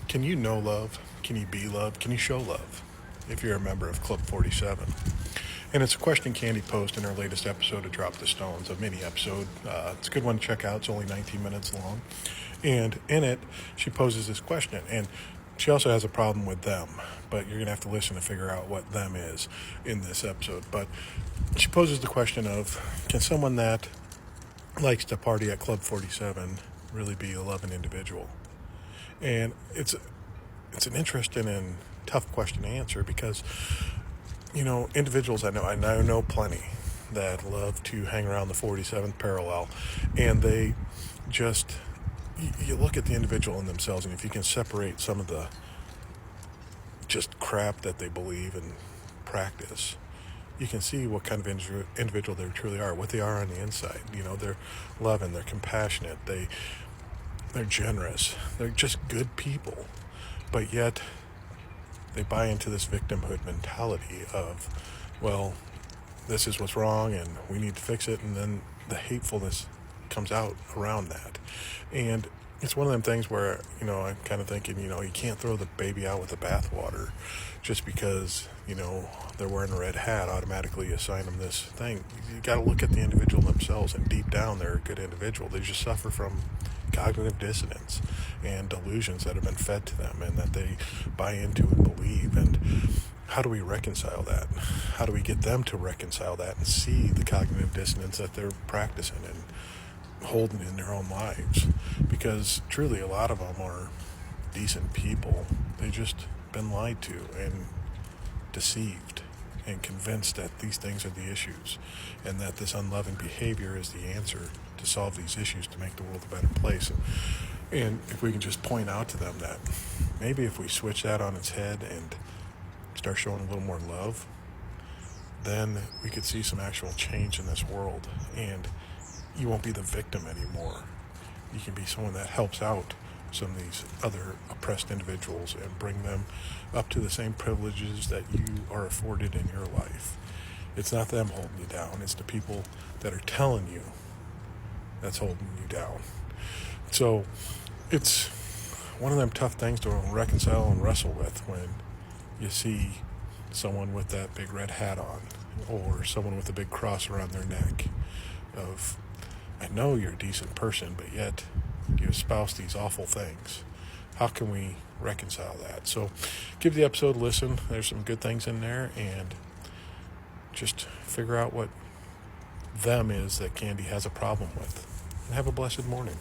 Can you know love? Can you be loved? Can you show love if you're a member of Club 47? And it's a question Candy posed in her latest episode of Drop the Stones, a mini episode. It's a good one to check out. It's only 19 minutes long. And in it, she poses this question. And she also has a problem with them, but you're going to have to listen to figure out what them is in this episode. But she poses the question of, can someone that likes to party at Club 47 really be a loving individual? And it's an interesting and tough question to answer because, individuals I know plenty that love to hang around the 47th parallel, and they just, you look at the individual in themselves, and if you can separate some of the just crap that they believe and practice, you can see what kind of individual they truly are, what they are on the inside. They're loving, they're compassionate, they're generous, they're just good people, but yet they buy into this victimhood mentality of, well, this is what's wrong and we need to fix it, and then the hatefulness comes out around that. And it's one of them things where, I'm kind of thinking, you can't throw the baby out with the bathwater just because, they're wearing a red hat, automatically assign them this thing. You got to look at the individual themselves, and deep down, they're a good individual. They just suffer from cognitive dissonance and delusions that have been fed to them and that they buy into and believe. And how do we reconcile that? How do we get them to reconcile that and see the cognitive dissonance that they're practicing and holding in their own lives? Because truly, a lot of them are decent people. They just been lied to and deceived and convinced that these things are the issues and that this unloving behavior is the answer to solve these issues, to make the world a better place. And if we can just point out to them that maybe if we switch that on its head and start showing a little more love, then we could see some actual change in this world, and you won't be the victim anymore. You can be someone that helps out some of these other oppressed individuals and bring them up to the same privileges that you are afforded in your life. It's not them holding you down, it's the people that are telling you that's holding you down. So it's one of them tough things to reconcile and wrestle with when you see someone with that big red hat on, or someone with a big cross around their neck of, I know you're a decent person, but yet you espouse these awful things. How can we reconcile that? So give the episode a listen. There's some good things in there, and just figure out what them is that Candy has a problem with. And have a blessed morning.